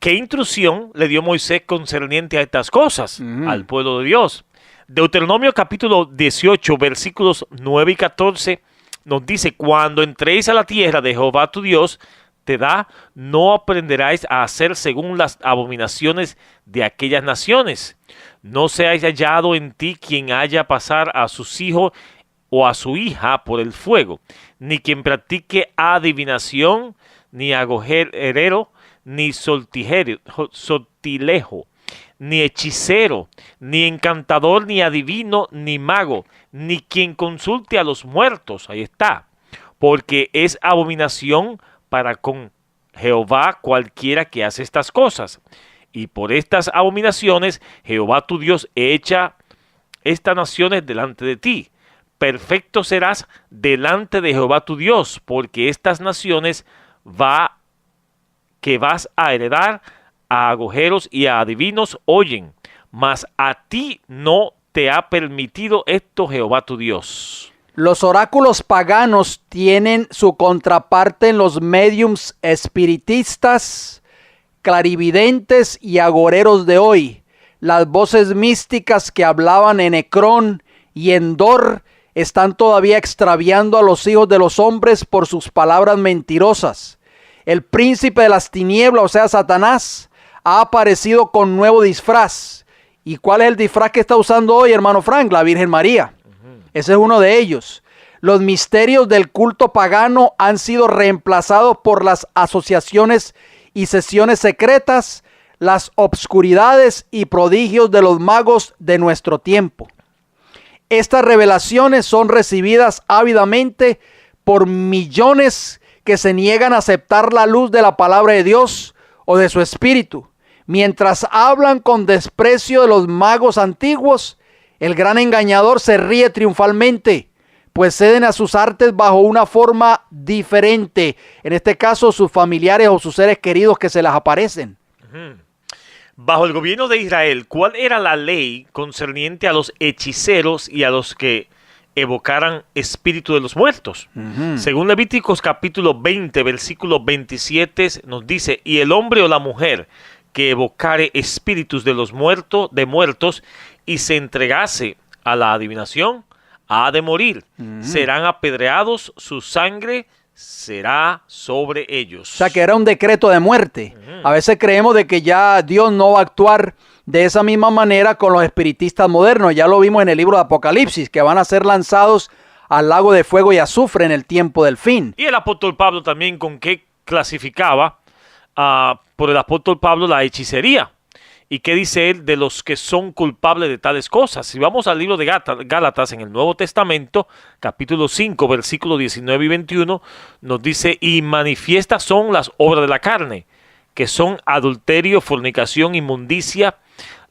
¿Qué instrucción le dio Moisés concerniente a estas cosas al pueblo de Dios? Deuteronomio capítulo 18, versículos 9 y 14 nos dice: cuando entréis a la tierra de Jehová tu Dios te da, no aprenderáis a hacer según las abominaciones de aquellas naciones. No seáis hallado en ti quien haya pasar a sus hijos o a su hija por el fuego, ni quien practique adivinación, ni agorero, ni sortilejo, ni hechicero, ni encantador, ni adivino, ni mago, ni quien consulte a los muertos. Ahí está. Porque es abominación para con Jehová cualquiera que hace estas cosas. Y por estas abominaciones Jehová tu Dios echa estas naciones delante de ti. Perfecto serás delante de Jehová tu Dios, porque estas naciones que vas a heredar a agoreros y a adivinos oyen, mas a ti no te ha permitido esto Jehová tu Dios. Los oráculos paganos tienen su contraparte en los médiums espiritistas, clarividentes y agoreros de hoy. Las voces místicas que hablaban en Ecrón y en Dor están todavía extraviando a los hijos de los hombres por sus palabras mentirosas. El príncipe de las tinieblas, o sea, Satanás, ha aparecido con nuevo disfraz. ¿Y cuál es el disfraz que está usando hoy, hermano Frank? La Virgen María. Ese es uno de ellos. Los misterios del culto pagano han sido reemplazados por las asociaciones y sesiones secretas, las obscuridades y prodigios de los magos de nuestro tiempo. Estas revelaciones son recibidas ávidamente por millones que se niegan a aceptar la luz de la palabra de Dios o de su espíritu. Mientras hablan con desprecio de los magos antiguos, el gran engañador se ríe triunfalmente, pues ceden a sus artes bajo una forma diferente. En este caso, sus familiares o sus seres queridos que se les aparecen. Bajo el gobierno de Israel, ¿cuál era la ley concerniente a los hechiceros y a los que evocaran espíritu de los muertos? Según Levíticos capítulo 20, versículo 27, nos dice: y el hombre o la mujer que evocare espíritus de los muertos y se entregase a la adivinación, ha de morir. Serán apedreados, su sangre será sobre ellos. O sea que era un decreto de muerte. A veces creemos de que ya Dios no va a actuar de esa misma manera con los espiritistas modernos. Ya lo vimos en el libro de Apocalipsis, que van a ser lanzados al lago de fuego y azufre en el tiempo del fin. Y el apóstol Pablo también, ¿con qué clasificaba por el apóstol Pablo la hechicería? ¿Y qué dice él de los que son culpables de tales cosas? Si vamos al libro de Gálatas en el Nuevo Testamento, capítulo 5, versículos 19 y 21, nos dice: y manifiestas son las obras de la carne, que son adulterio, fornicación, inmundicia,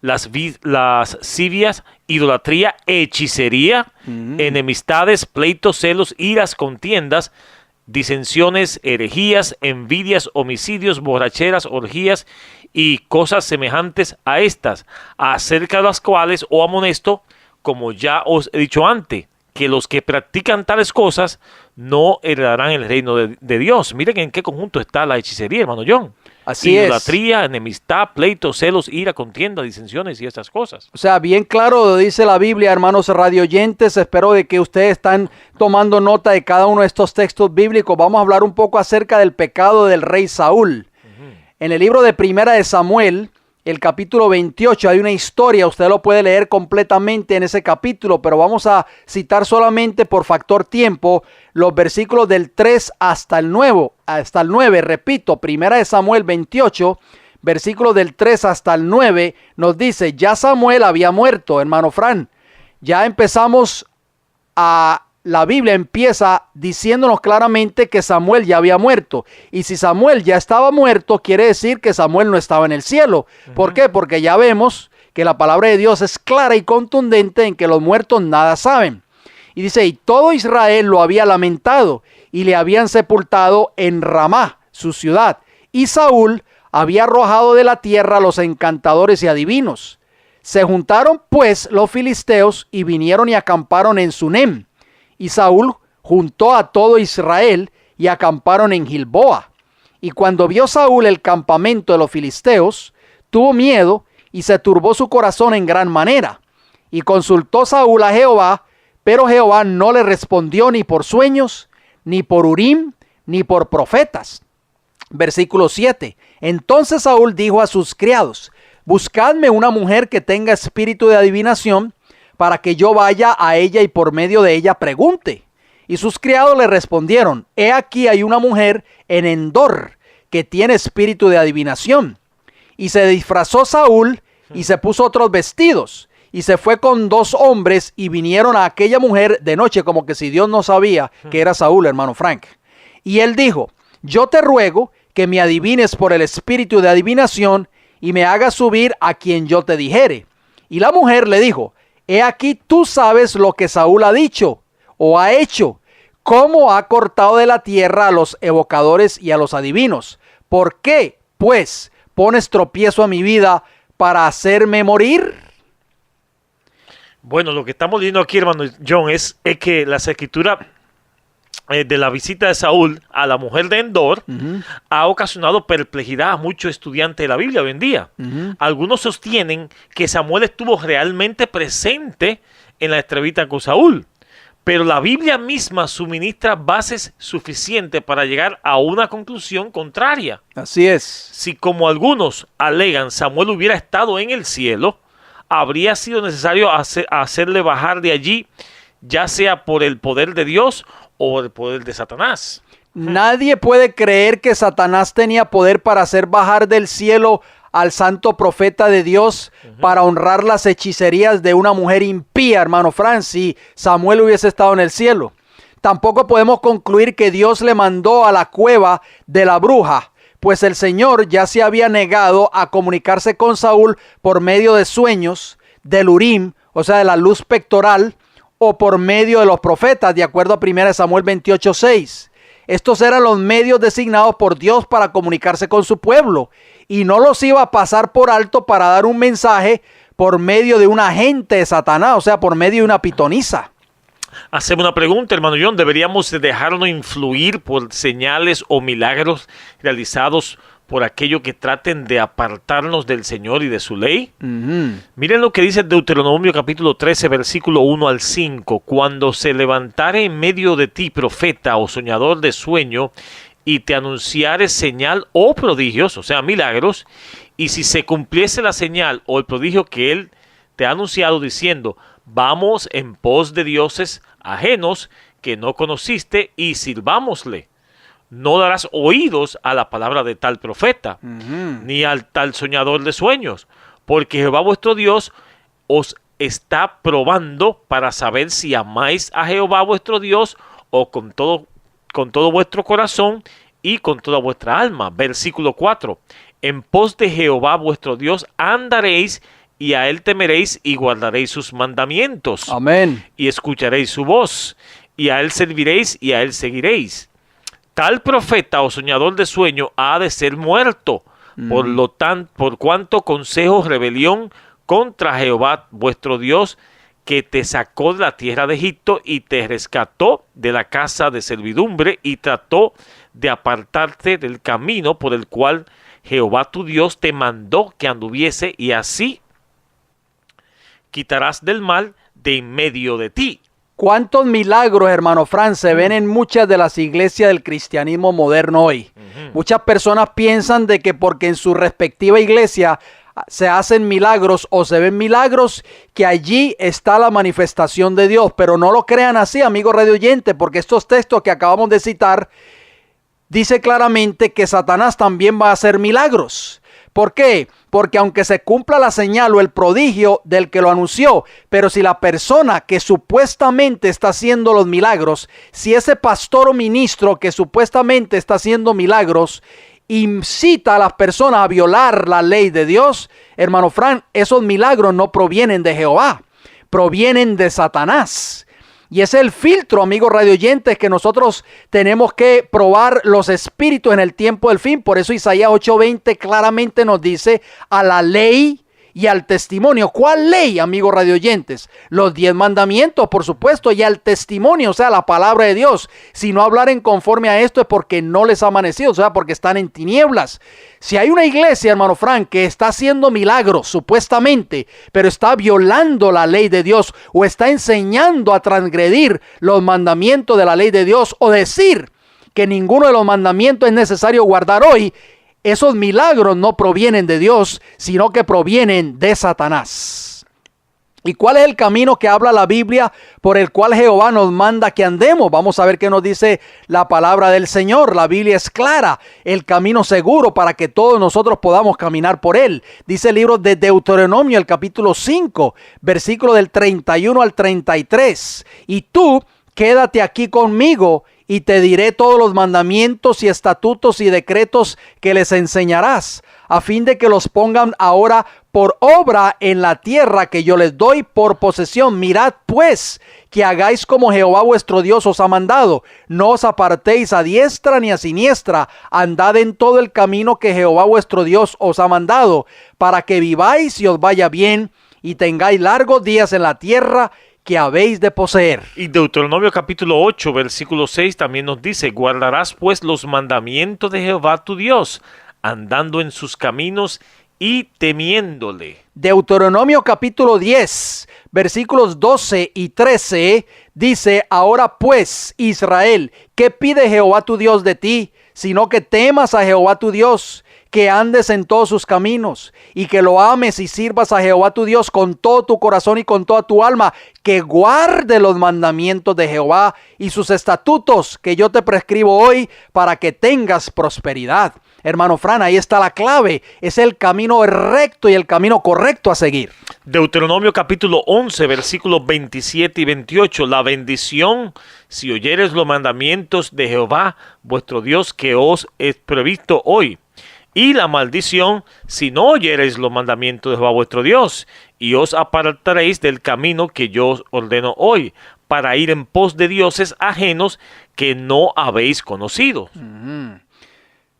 lascivias, idolatría, hechicería, enemistades, pleitos, celos, iras, contiendas, disensiones, herejías, envidias, homicidios, borracheras, orgías y cosas semejantes a estas, acerca de las cuales os amonesto, como ya os he dicho antes, que los que practican tales cosas no heredarán el reino de Dios. Miren en qué conjunto está la hechicería, hermano John. Así es. Idolatría, enemistad, pleitos, celos, ira, contienda, disensiones y estas cosas. O sea, bien claro dice la Biblia, hermanos radioyentes. Espero de que ustedes están tomando nota de cada uno de estos textos bíblicos. Vamos a hablar un poco acerca del pecado del rey Saúl. En el libro de Primera de Samuel, el capítulo 28, hay una historia. Usted lo puede leer completamente en ese capítulo, pero vamos a citar solamente por factor tiempo los versículos del 3 hasta el 9. Repito, Primera de Samuel 28, versículos del 3 hasta el 9, nos dice: ya Samuel había muerto, hermano Fran. Ya empezamos la Biblia empieza diciéndonos claramente que Samuel ya había muerto. Y si Samuel ya estaba muerto, quiere decir que Samuel no estaba en el cielo. ¿Por qué? Porque ya vemos que la palabra de Dios es clara y contundente en que los muertos nada saben. Y dice: y todo Israel lo había lamentado y le habían sepultado en Ramá, su ciudad. Y Saúl había arrojado de la tierra a los encantadores y adivinos. Se juntaron pues los filisteos y vinieron y acamparon en Sunem. Y Saúl juntó a todo Israel y acamparon en Gilboa. Y cuando vio Saúl el campamento de los filisteos, tuvo miedo y se turbó su corazón en gran manera. Y consultó Saúl a Jehová, pero Jehová no le respondió ni por sueños, ni por Urim, ni por profetas. Versículo 7. Entonces Saúl dijo a sus criados: buscadme una mujer que tenga espíritu de adivinación, para que yo vaya a ella y por medio de ella pregunte. Y sus criados le respondieron: he aquí hay una mujer en Endor que tiene espíritu de adivinación. Y se disfrazó Saúl y se puso otros vestidos y se fue con 2 hombres y vinieron a aquella mujer de noche, como que si Dios no sabía que era Saúl, hermano Frank. Y él dijo: yo te ruego que me adivines por el espíritu de adivinación y me hagas subir a quien yo te dijere. Y la mujer le dijo: he aquí tú sabes lo que Saúl ha dicho o ha hecho, cómo ha cortado de la tierra a los evocadores y a los adivinos. ¿Por qué, pues, pones tropiezo a mi vida para hacerme morir? Bueno, lo que estamos leyendo aquí, hermano John, es que las escrituras de la visita de Saúl a la mujer de Endor ha ocasionado perplejidad a muchos estudiantes de la Biblia hoy en día. Algunos sostienen que Samuel estuvo realmente presente en la entrevista con Saúl, pero la Biblia misma suministra bases suficientes para llegar a una conclusión contraria. Así es. Si, como algunos alegan, Samuel hubiera estado en el cielo, habría sido necesario hacerle bajar de allí, ya sea por el poder de Dios o el poder de Satanás. Nadie puede creer que Satanás tenía poder para hacer bajar del cielo al santo profeta de Dios para honrar las hechicerías de una mujer impía, hermano Frank, si Samuel hubiese estado en el cielo. Tampoco podemos concluir que Dios le mandó a la cueva de la bruja, pues el Señor ya se había negado a comunicarse con Saúl por medio de sueños, del Urim, o sea, de la luz pectoral, o por medio de los profetas, de acuerdo a 1 Samuel 28:6. Estos eran los medios designados por Dios para comunicarse con su pueblo, y no los iba a pasar por alto para dar un mensaje por medio de un agente de Satanás, o sea, por medio de una pitonisa. Hacemos una pregunta, hermano John: ¿deberíamos dejarnos influir por señales o milagros realizados por aquellos que traten de apartarnos del Señor y de su ley? Miren lo que dice Deuteronomio capítulo 13, versículo 1 al 5. Cuando se levantare en medio de ti profeta o soñador de sueño, y te anunciare señal o prodigios, o sea, milagros, y si se cumpliese la señal o el prodigio que él te ha anunciado, diciendo: vamos en pos de dioses ajenos que no conociste y sirvámosle, no darás oídos a la palabra de tal profeta, ni al tal soñador de sueños, porque Jehová vuestro Dios os está probando para saber si amáis a Jehová vuestro Dios o con todo vuestro corazón y con toda vuestra alma. Versículo 4. En pos de Jehová vuestro Dios andaréis, y a él temeréis y guardaréis sus mandamientos. Amén. Y escucharéis su voz, y a él serviréis y a él seguiréis. Tal profeta o soñador de sueño ha de ser muerto, por cuanto consejo rebelión contra Jehová vuestro Dios, que te sacó de la tierra de Egipto y te rescató de la casa de servidumbre y trató de apartarte del camino por el cual Jehová tu Dios te mandó que anduviese, y así quitarás del mal de en medio de ti. ¿Cuántos milagros, hermano Fran, se ven en muchas de las iglesias del cristianismo moderno hoy? Muchas personas piensan de que porque en su respectiva iglesia se hacen milagros o se ven milagros, que allí está la manifestación de Dios. Pero no lo crean así, amigo radio oyente, porque estos textos que acabamos de citar dice claramente que Satanás también va a hacer milagros. ¿Por qué? Porque aunque se cumpla la señal o el prodigio del que lo anunció, pero si la persona que supuestamente está haciendo los milagros, si ese pastor o ministro que supuestamente está haciendo milagros incita a las personas a violar la ley de Dios, hermano Frank, esos milagros no provienen de Jehová, provienen de Satanás. Y ese es el filtro, amigos radioyentes, que nosotros tenemos que probar los espíritus en el tiempo del fin. Por eso Isaías 8:20 claramente nos dice: a la ley y al testimonio. ¿Cuál ley, amigos radioyentes? Los 10 mandamientos, por supuesto, y al testimonio, o sea, la palabra de Dios. Si no hablaren conforme a esto es porque no les ha amanecido, o sea, porque están en tinieblas. Si hay una iglesia, hermano Frank, que está haciendo milagros, supuestamente, pero está violando la ley de Dios o está enseñando a transgredir los mandamientos de la ley de Dios o decir que ninguno de los mandamientos es necesario guardar hoy, esos milagros no provienen de Dios, sino que provienen de Satanás. ¿Y cuál es el camino que habla la Biblia por el cual Jehová nos manda que andemos? Vamos a ver qué nos dice la palabra del Señor. La Biblia es clara, el camino seguro para que todos nosotros podamos caminar por él. Dice el libro de Deuteronomio, el capítulo 5, versículo del 31 al 33. Y tú, quédate aquí conmigo y te diré todos los mandamientos y estatutos y decretos que les enseñarás, a fin de que los pongan ahora por obra en la tierra que yo les doy por posesión. Mirad pues que hagáis como Jehová vuestro Dios os ha mandado. No os apartéis a diestra ni a siniestra. Andad en todo el camino que Jehová vuestro Dios os ha mandado, para que viváis y os vaya bien y tengáis largos días en la tierra que habéis de poseer. Y Deuteronomio capítulo 8, versículo 6 también nos dice: guardarás pues los mandamientos de Jehová tu Dios, andando en sus caminos y temiéndole. Deuteronomio capítulo 10, versículos 12 y 13 dice: ahora pues, Israel, ¿qué pide Jehová tu Dios de ti? Sino que temas a Jehová tu Dios, que andes en todos sus caminos, y que lo ames y sirvas a Jehová tu Dios con todo tu corazón y con toda tu alma, que guarde los mandamientos de Jehová y sus estatutos que yo te prescribo hoy, para que tengas prosperidad. Hermano Fran, ahí está la clave, es el camino recto y el camino correcto a seguir. Deuteronomio capítulo 11, versículos 27 y 28, la bendición si oyeres los mandamientos de Jehová vuestro Dios que os es previsto hoy. Y la maldición, si no oyereis los mandamientos de Jehová vuestro Dios, y os apartaréis del camino que yo os ordeno hoy, para ir en pos de dioses ajenos que no habéis conocido.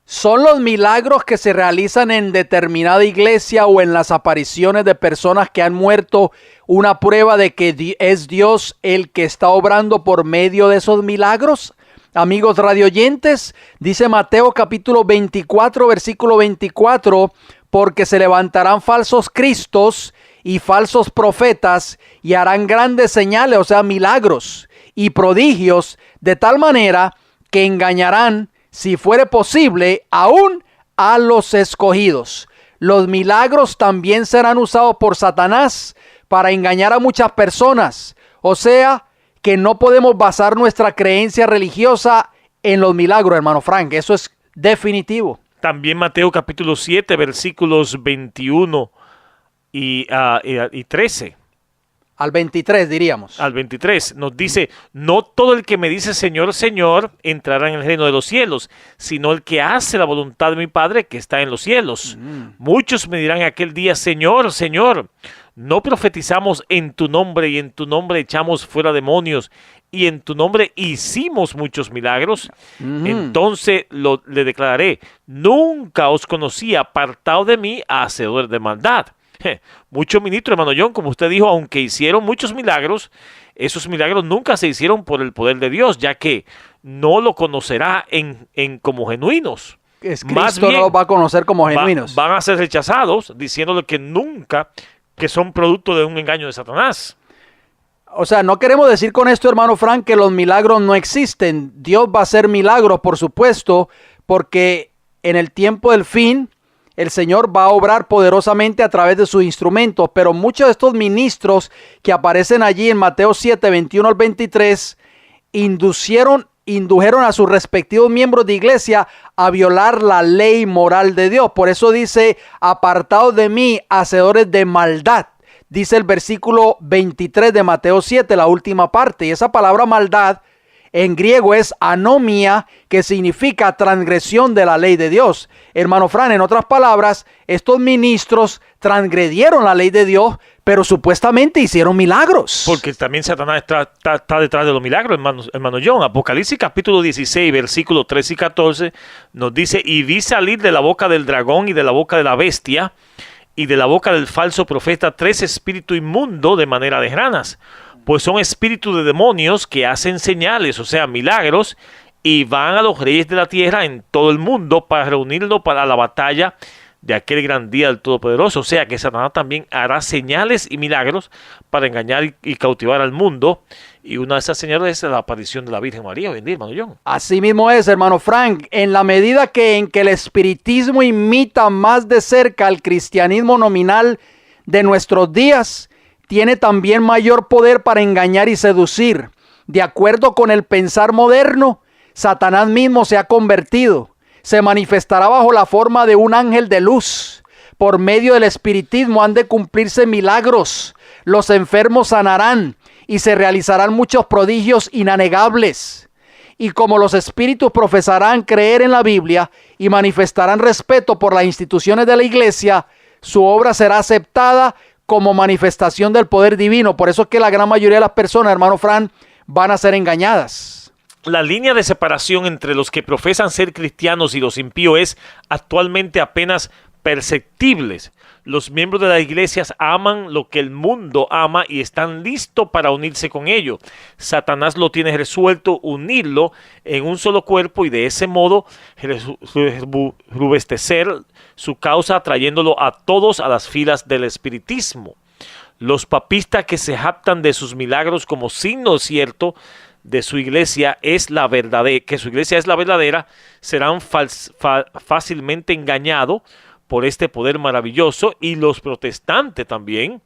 Son los milagros que se realizan en determinada iglesia o en las apariciones de personas que han muerto una prueba de que es Dios el que está obrando por medio de esos milagros. Amigos radioyentes, dice Mateo capítulo 24, versículo 24, porque se levantarán falsos cristos y falsos profetas y harán grandes señales, o sea, milagros y prodigios, de tal manera que engañarán, si fuere posible, aún a los escogidos. Los milagros también serán usados por Satanás para engañar a muchas personas, o sea, que no podemos basar nuestra creencia religiosa en los milagros, hermano Frank. Eso es definitivo. También Mateo capítulo 7, versículos 21 y 13. Al 23 diríamos. Al 23 nos dice: no todo el que me dice Señor, Señor, entrará en el reino de los cielos, sino el que hace la voluntad de mi Padre que está en los cielos. Muchos me dirán en aquel día: Señor, Señor, ¿no profetizamos en tu nombre y en tu nombre echamos fuera demonios y en tu nombre hicimos muchos milagros? Entonces le declararé: nunca os conocí, apartado de mí, hacedores de maldad. Muchos ministros, hermano John, como usted dijo, aunque hicieron muchos milagros, esos milagros nunca se hicieron por el poder de Dios, ya que no lo conocerá en como genuinos. Más bien, no lo va a conocer como genuinos. Van a ser rechazados, diciéndole que nunca, que son producto de un engaño de Satanás. O sea, no queremos decir con esto, hermano Frank, que los milagros no existen. Dios va a hacer milagros, por supuesto, porque en el tiempo del fin, el Señor va a obrar poderosamente a través de sus instrumentos, pero muchos de estos ministros que aparecen allí en Mateo 7, 21 al 23, indujeron a sus respectivos miembros de iglesia a violar la ley moral de Dios. Por eso dice: apartados de mí, hacedores de maldad. Dice el versículo 23 de Mateo 7, la última parte. Y esa palabra maldad en griego es anomia, que significa transgresión de la ley de Dios. Hermano Fran, en otras palabras, estos ministros transgredieron la ley de Dios, pero supuestamente hicieron milagros. Porque también Satanás está detrás de los milagros, hermano John. Apocalipsis capítulo 16, versículos 13 y 14 nos dice: y vi salir de la boca del dragón y de la boca de la bestia, y de la boca del falso profeta 3 espíritus inmundos de manera de ranas, pues son espíritus de demonios que hacen señales, o sea, milagros, y van a los reyes de la tierra en todo el mundo para reunirlos para la batalla de aquel gran día del Todopoderoso. O sea que Satanás también hará señales y milagros para engañar y cautivar al mundo. Y una de esas señales es la aparición de la Virgen María hoy en día, hermano John. Así mismo es, hermano Frank. En la medida en que el espiritismo imita más de cerca al cristianismo nominal de nuestros días, tiene también mayor poder para engañar y seducir. De acuerdo con el pensar moderno, Satanás mismo se ha convertido. Se manifestará bajo la forma de un ángel de luz. Por medio del espiritismo han de cumplirse milagros. Los enfermos sanarán y se realizarán muchos prodigios inanegables. Y como los espíritus profesarán creer en la Biblia y manifestarán respeto por las instituciones de la iglesia, su obra será aceptada como manifestación del poder divino. Por eso es que la gran mayoría de las personas, hermano Fran, van a ser engañadas. La línea de separación entre los que profesan ser cristianos y los impíos es actualmente apenas perceptible. Los miembros de las iglesias aman lo que el mundo ama y están listos para unirse con ellos. Satanás lo tiene resuelto unirlo en un solo cuerpo y de ese modo rubestecer su causa, atrayéndolo a todos a las filas del espiritismo. Los papistas que se jactan de sus milagros como signo cierto de su iglesia es la verdadera, que su iglesia es la verdadera, serán fácilmente engañados por este poder maravilloso. Y los protestantes también,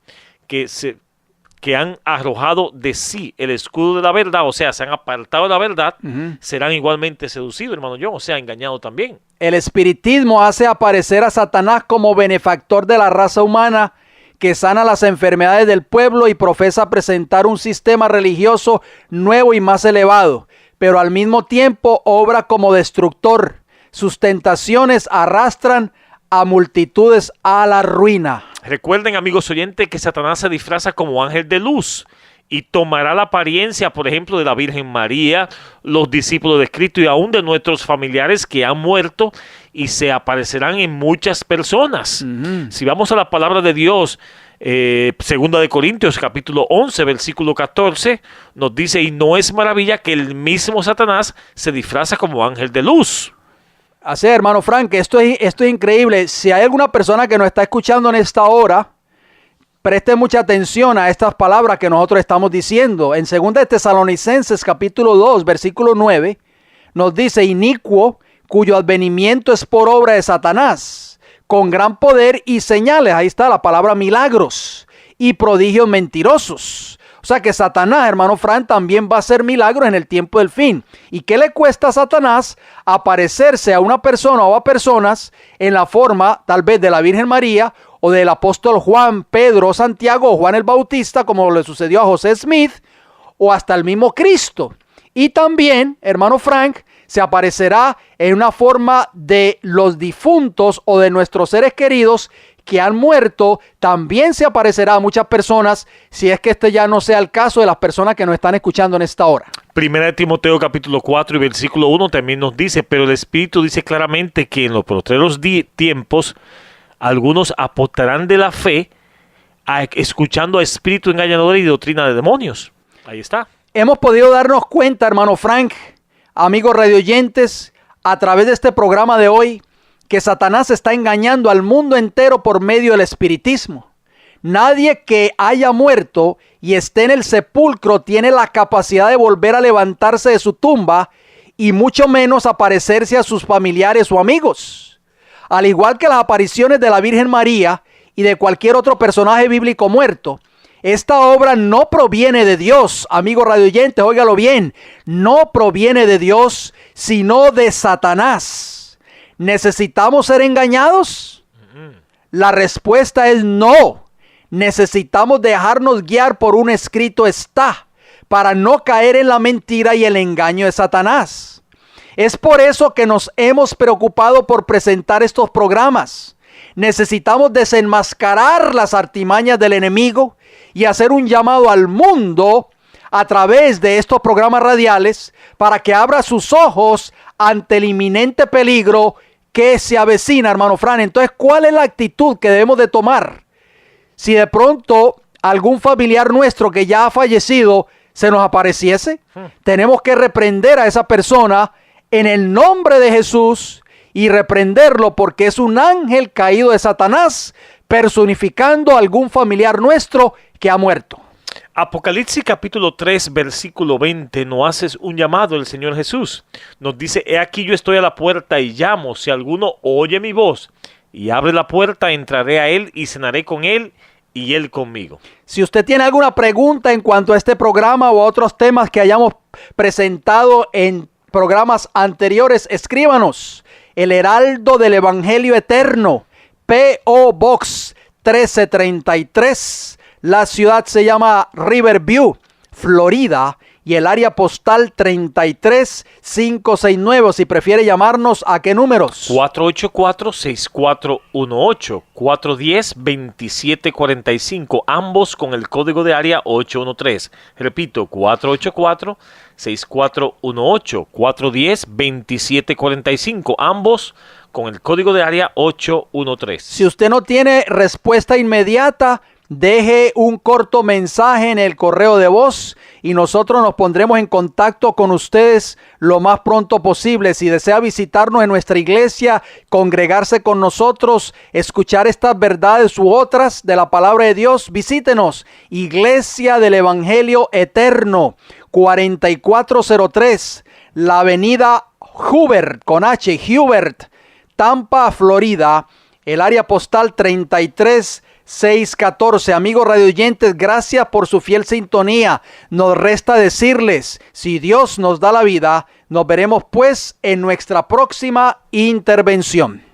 que han arrojado de sí el escudo de la verdad, o sea, se han apartado de la verdad, serán igualmente seducidos, hermano John, o sea, engañados también. El espiritismo hace aparecer a Satanás como benefactor de la raza humana, que sana las enfermedades del pueblo y profesa presentar un sistema religioso nuevo y más elevado, pero al mismo tiempo obra como destructor. Sus tentaciones arrastran a multitudes a la ruina. Recuerden, amigos oyentes, que Satanás se disfraza como ángel de luz y tomará la apariencia, por ejemplo, de la Virgen María, los discípulos de Cristo y aún de nuestros familiares que han muerto, y se aparecerán en muchas personas. Si vamos a la palabra de Dios, segunda de Corintios capítulo 11 versículo 14, nos dice: y no es maravilla que el mismo Satanás se disfraza como ángel de luz. Así, hermano Frank, esto es increíble. Si hay alguna persona que nos está escuchando en esta hora, preste mucha atención a estas palabras que nosotros estamos diciendo. En 2 de Tesalonicenses capítulo 2 versículo 9 nos dice: inicuo, cuyo advenimiento es por obra de Satanás, con gran poder y señales. Ahí está la palabra milagros y prodigios mentirosos. O sea que Satanás, hermano Fran, también va a hacer milagros en el tiempo del fin. ¿Y qué le cuesta a Satanás aparecerse a una persona o a personas en la forma tal vez de la Virgen María o del apóstol Juan, Pedro, Santiago o Juan el Bautista, como le sucedió a José Smith, o hasta el mismo Cristo? Y también, hermano Frank, se aparecerá en una forma de los difuntos o de nuestros seres queridos que han muerto. También se aparecerá a muchas personas, si es que este ya no sea el caso de las personas que nos están escuchando en esta hora. Primera de Timoteo capítulo 4 y versículo 1 también nos dice: pero el Espíritu dice claramente que en los postreros tiempos algunos apostarán de la fe, escuchando a espíritu engañador y doctrina de demonios. Ahí está. Hemos podido darnos cuenta, hermano Frank, amigos radioyentes, a través de este programa de hoy, que Satanás está engañando al mundo entero por medio del espiritismo. Nadie que haya muerto y esté en el sepulcro tiene la capacidad de volver a levantarse de su tumba y mucho menos aparecerse a sus familiares o amigos. Al igual que las apariciones de la Virgen María y de cualquier otro personaje bíblico muerto, esta obra no proviene de Dios, amigos radioyentes, óigalo bien, no proviene de Dios, sino de Satanás. ¿Necesitamos ser engañados? La respuesta es no. Necesitamos dejarnos guiar por un escrito está, para no caer en la mentira y el engaño de Satanás. Es por eso que nos hemos preocupado por presentar estos programas. Necesitamos desenmascarar las artimañas del enemigo y hacer un llamado al mundo a través de estos programas radiales para que abra sus ojos ante el inminente peligro que se avecina, hermano Fran. Entonces, ¿cuál es la actitud que debemos de tomar? Si de pronto algún familiar nuestro que ya ha fallecido se nos apareciese, tenemos que reprender a esa persona en el nombre de Jesús y reprenderlo porque es un ángel caído de Satanás personificando a algún familiar nuestro que ha muerto. Apocalipsis capítulo 3 versículo 20 nos hace un llamado el Señor Jesús. Nos dice: he aquí yo estoy a la puerta y llamo. Si alguno oye mi voz y abre la puerta, entraré a él y cenaré con él y él conmigo. Si usted tiene alguna pregunta en cuanto a este programa o a otros temas que hayamos presentado en programas anteriores, escríbanos. El Heraldo del Evangelio Eterno, P.O. Box 1333. La ciudad se llama Riverview, Florida, y el área postal 33569. Si prefiere llamarnos, ¿a qué números? 484-6418, 410-2745, ambos con el código de área 813. Repito, 484-6418, 410-2745, ambos con el código de área 813. Si usted no tiene respuesta inmediata, deje un corto mensaje en el correo de voz y nosotros nos pondremos en contacto con ustedes lo más pronto posible. Si desea visitarnos en nuestra iglesia, congregarse con nosotros, escuchar estas verdades u otras de la palabra de Dios, visítenos. Iglesia del Evangelio Eterno, 4403, la avenida Hubert, con H, Hubert, Tampa, Florida, el área postal 33614. Amigos radioyentes, gracias por su fiel sintonía. Nos resta decirles, si Dios nos da la vida, nos veremos pues en nuestra próxima intervención.